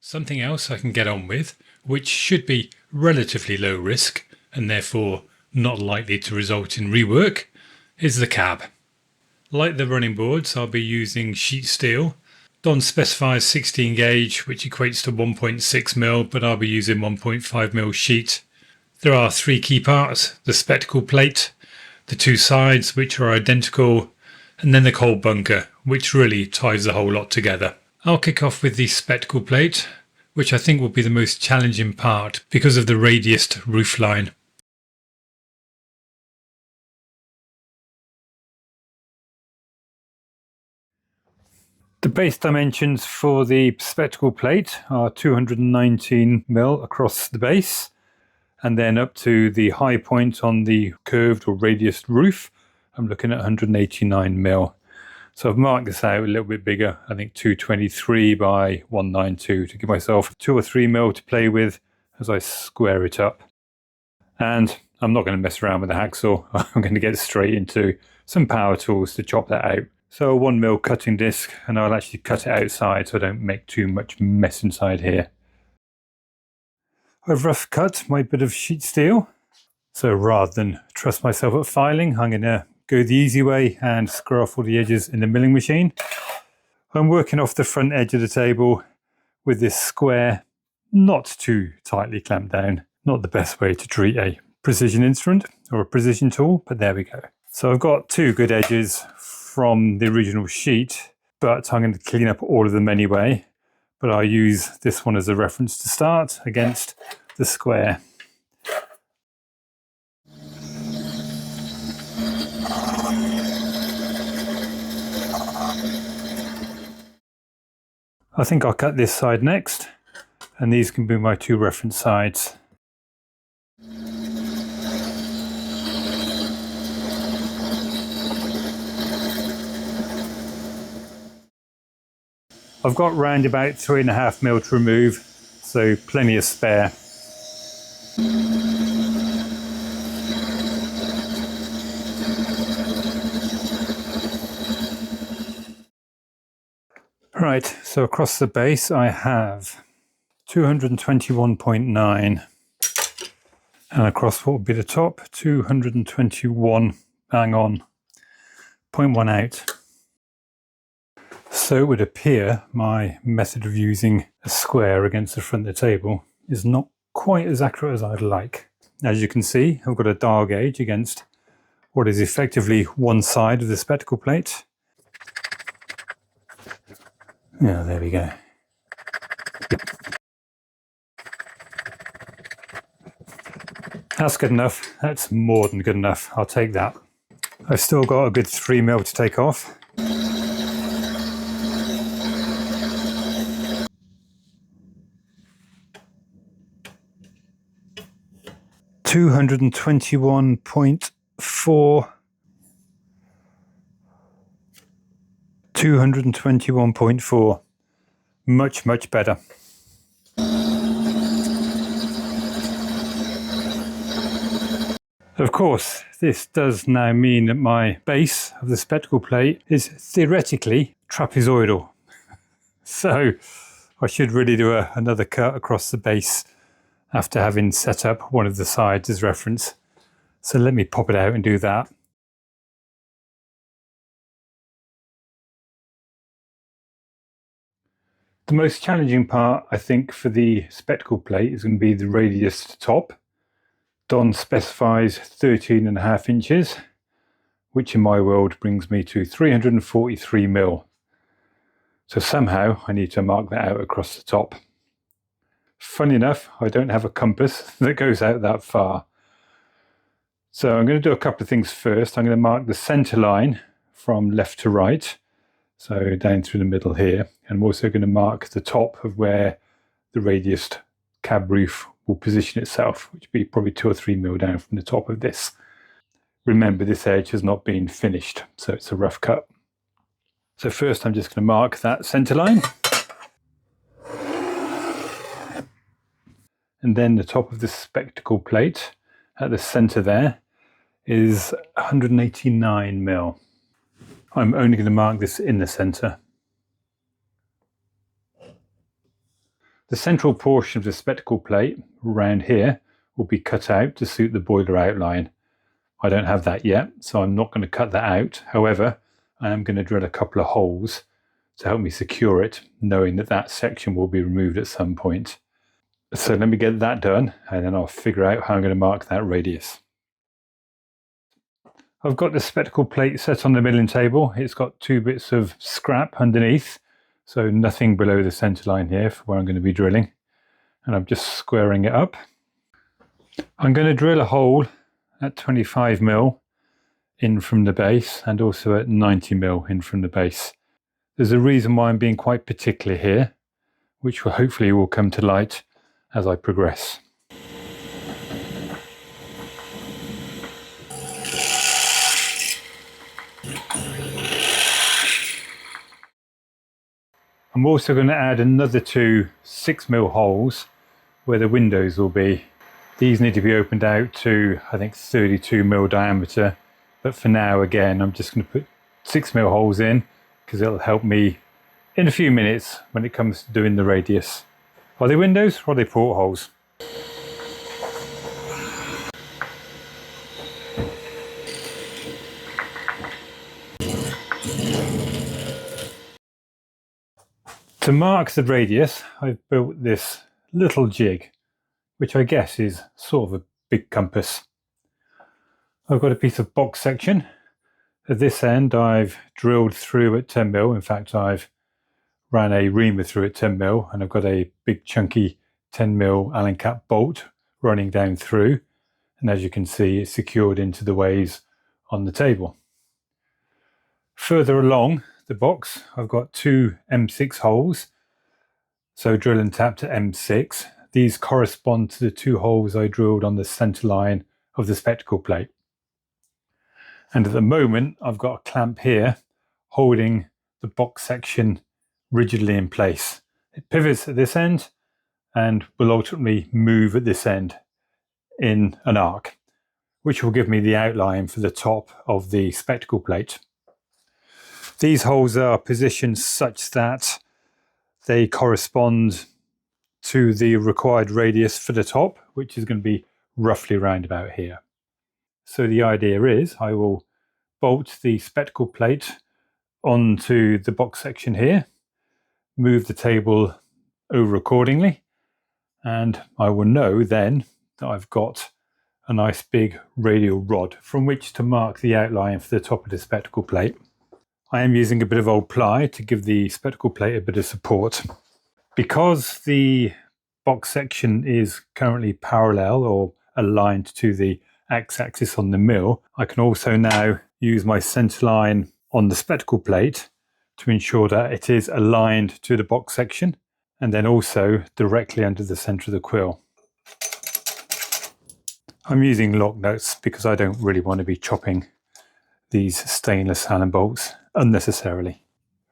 Something else I can get on with, which should be relatively low risk and therefore not likely to result in rework, is the cab. Like the running boards, I'll be using sheet steel. Don specifies 16 gauge, which equates to 1.6mm, but I'll be using 1.5mm sheet. There are three key parts: the spectacle plate, the two sides, which are identical, and then the cold bunker, which really ties the whole lot together. I'll kick off with the spectacle plate, which I think will be the most challenging part because of the radiused roofline. The base dimensions for the spectacle plate are 219mm across the base, and then up to the high point on the curved or radiused roof, I'm looking at 189mm. So I've marked this out a little bit bigger, I think 223 by 192, to give myself 2 or 3mm to play with as I square it up. And I'm not going to mess around with the hacksaw. I'm going to get straight into some power tools to chop that out. So a 1mm cutting disc, and I'll actually cut it outside so I don't make too much mess inside here. I've rough cut my bit of sheet steel. So rather than trust myself at filing, I'm going to go the easy way and square off all the edges in the milling machine. I'm working off the front edge of the table with this square, not too tightly clamped down. Not the best way to treat a precision instrument or a precision tool, but there we go. So I've got two good edges from the original sheet, but I'm going to clean up all of them anyway. But I'll use this one as a reference to start against the square. I think I'll cut this side next, and these can be my two reference sides. I've got round about 3.5mm to remove, so plenty of spare. Right, so across the base I have 221.9, and across what would be the top, 221, bang on, 0.1 out. So it would appear my method of using a square against the front of the table is not quite as accurate as I'd like. As you can see, I've got a dial gauge against what is effectively one side of the spectacle plate. Yeah, there we go. That's good enough. That's more than good enough. I'll take that. I've still got a good 3mm to take off. .4 221.4. Much better. Of course, this does now mean that my base of the spectacle plate is theoretically trapezoidal. So I should really do another cut across the base after having set up one of the sides as reference. So let me pop it out and do that. The most challenging part, I think, for the spectacle plate is going to be the radius to top. Don specifies 13.5 inches, which in my world brings me to 343mm. So somehow I need to mark that out across the top. Funny enough, I don't have a compass that goes out that far. So I'm going to do a couple of things first. I'm going to mark the center line from left to right, so down through the middle here. And I'm also going to mark the top of where the radiused cab roof will position itself, which would be probably 2 or 3mm down from the top of this. Remember, this edge has not been finished, so it's a rough cut. So first I'm just going to mark that center line. And then the top of the spectacle plate at the center there is 189mm. I'm only going to mark this in the center. The central portion of the spectacle plate around here will be cut out to suit the boiler outline. I don't have that yet, so I'm not going to cut that out. However, I am going to drill a couple of holes to help me secure it, knowing that that section will be removed at some point. So let me get that done, and then I'll figure out how I'm going to mark that radius. I've got the spectacle plate set on the milling table. It's got 2 bits of scrap underneath, so nothing below the centre line here for where I'm going to be drilling. And I'm just squaring it up. I'm going to drill a hole at 25mm in from the base and also at 90mm in from the base. There's a reason why I'm being quite particular here, which will hopefully will come to light as I progress. I'm also going to add another 2 6mm holes where the windows will be. These need to be opened out to, I think, 32mm diameter, but for now, again, I'm just going to put 6mm holes in because it'll help me in a few minutes when it comes to doing the radius. Are they windows or are they portholes? To mark the radius, I've built this little jig, which I guess is sort of a big compass. I've got a piece of box section. At this end, I've drilled through at 10mm. In fact, I've ran a reamer through at 10mm, and I've got a big chunky 10mm Allen cap bolt running down through. And as you can see, it's secured into the ways on the table. Further along the box, I've got 2 M6 holes, so drill and tap to M6. These correspond to the 2 holes I drilled on the centre line of the spectacle plate. And at the moment, I've got a clamp here holding the box section rigidly in place. It pivots at this end and will ultimately move at this end in an arc, which will give me the outline for the top of the spectacle plate. These holes are positioned such that they correspond to the required radius for the top, which is going to be roughly around about here. So the idea is I will bolt the spectacle plate onto the box section here, move the table over accordingly, and I will know then that I've got a nice big radial rod from which to mark the outline for the top of the spectacle plate. I am using a bit of old ply to give the spectacle plate a bit of support. Because the box section is currently parallel or aligned to the x-axis on the mill, I can also now use my centre line on the spectacle plate to ensure that it is aligned to the box section and then also directly under the centre of the quill. I'm using lock nuts because I don't really want to be chopping these stainless Allen bolts unnecessarily.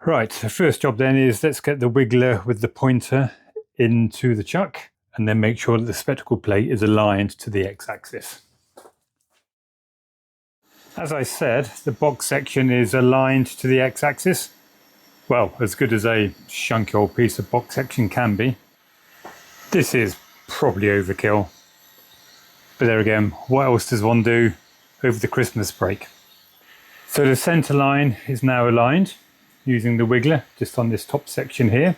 Right, the first job then is let's get the wiggler with the pointer into the chuck and then make sure that the spectacle plate is aligned to the x-axis. As I said, the box section is aligned to the x-axis. Well, as good as a chunky old piece of box section can be. This is probably overkill. But there again, what else does one do over the Christmas break? So the centre line is now aligned using the wiggler just on this top section here.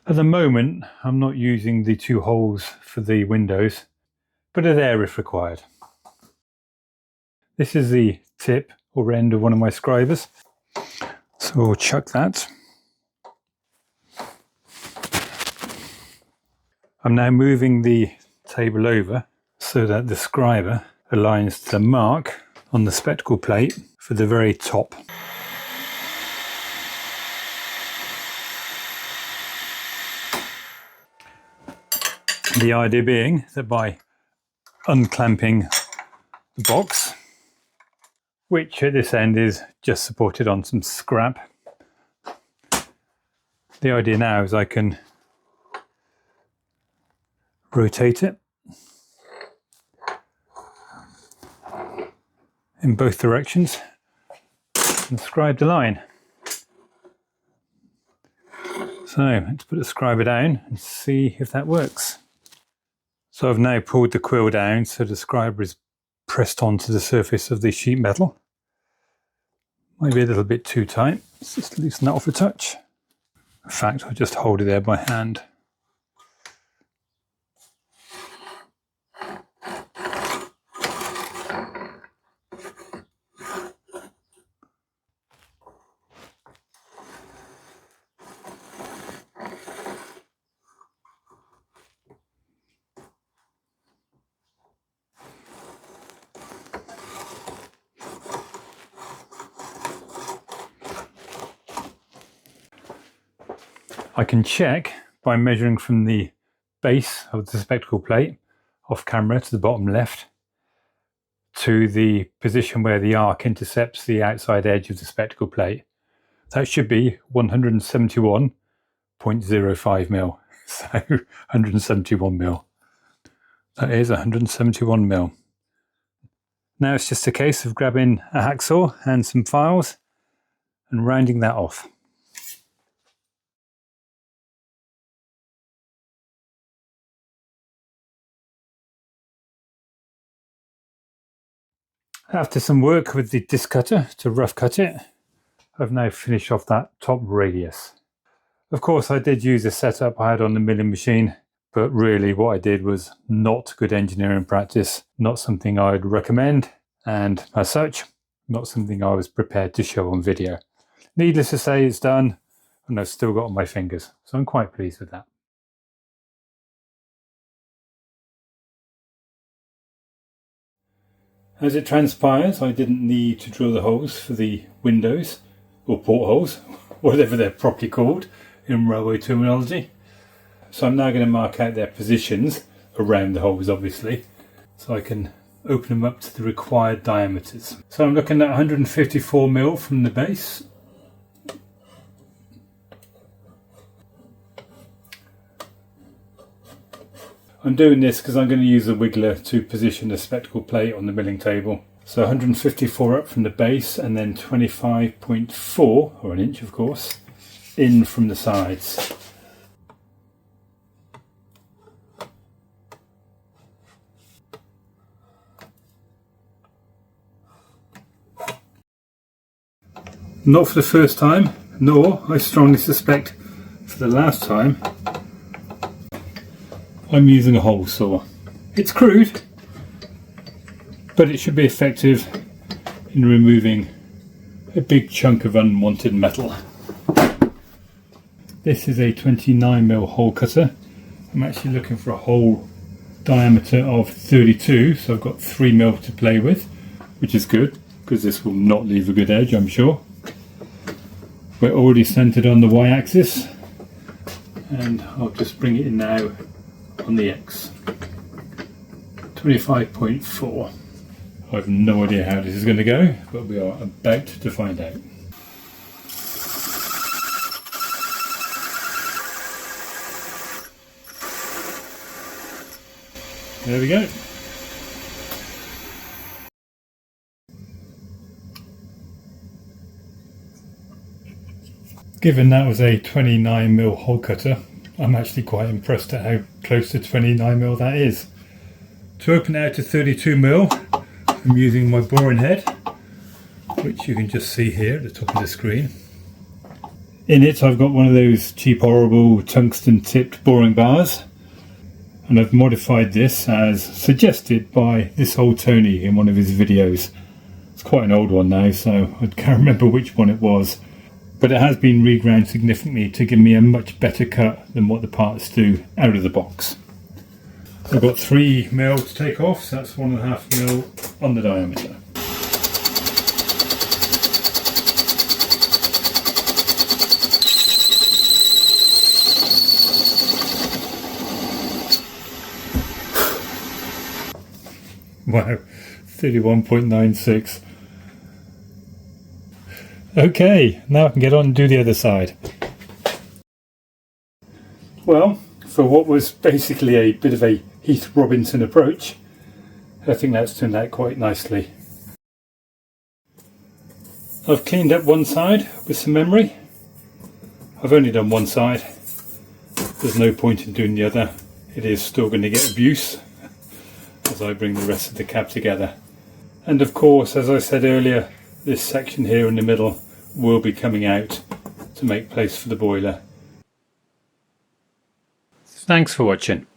At the moment, I'm not using the 2 holes for the windows, but are there if required. This is the tip or end of one of my scribers, so we'll chuck that. I'm now moving the table over so that the scriber aligns to the mark on the spectacle plate for the very top. The idea being that by unclamping the box, which at this end is just supported on some scrap, the idea now is I can rotate it in both directions and scribe the line. So let's put the scriber down and see if that works. So I've now pulled the quill down so the scriber is pressed onto the surface of the sheet metal. Might be a little bit too tight. Let's just loosen that off a touch. In fact, I'll just hold it there by hand. I can check by measuring from the base of the spectacle plate off camera to the bottom left to the position where the arc intercepts the outside edge of the spectacle plate. That should be 171.05 mil. So 171 mil. That is 171 mil. Now it's just a case of grabbing a hacksaw and some files and rounding that off. After some work with the disc cutter to rough cut it, I've now finished off that top radius. Of course, I did use a setup I had on the milling machine, but really what I did was not good engineering practice, not something I'd recommend, and as such, not something I was prepared to show on video. Needless to say, it's done, and I've still got on my fingers, so I'm quite pleased with that. As it transpires, I didn't need to drill the holes for the windows, or portholes, whatever they're properly called in railway terminology. So I'm now going to mark out their positions around the holes, obviously, so I can open them up to the required diameters. So I'm looking at 154 mil from the base. I'm doing this because I'm going to use a wiggler to position the spectacle plate on the milling table. So 154 up from the base and then 25.4, or an inch of course, in from the sides. Not for the first time, nor, I strongly suspect, for the last time, I'm using a hole saw. It's crude, but it should be effective in removing a big chunk of unwanted metal. This is a 29mm hole cutter. I'm actually looking for a hole diameter of 32, so I've got 3mm to play with, which is good, because this will not leave a good edge, I'm sure. We're already centered on the y-axis, and I'll just bring it in now on the X. 25.4. I have no idea how this is going to go, but we are about to find out. There we go. Given that was a 29mm hole cutter, I'm actually quite impressed at how close to 29mm that is. To open it out to 32mm, I'm using my boring head, which you can just see here at the top of the screen. In it I've got one of those cheap horrible tungsten tipped boring bars, and I've modified this as suggested by this old Tony in one of his videos. It's quite an old one now, so I can't remember which one it was. But it has been reground significantly to give me a much better cut than what the parts do out of the box. I've got 3mm to take off, so that's 1.5mm on the diameter. Wow, 31.96. Okay, now I can get on and do the other side. Well, for what was basically a bit of a Heath Robinson approach, I think that's turned out quite nicely. I've cleaned up one side with some memory. I've only done one side. There's no point in doing the other. It is still going to get abuse as I bring the rest of the cab together. And of course, as I said earlier, this section here in the middle will be coming out to make place for the boiler. Thanks for watching.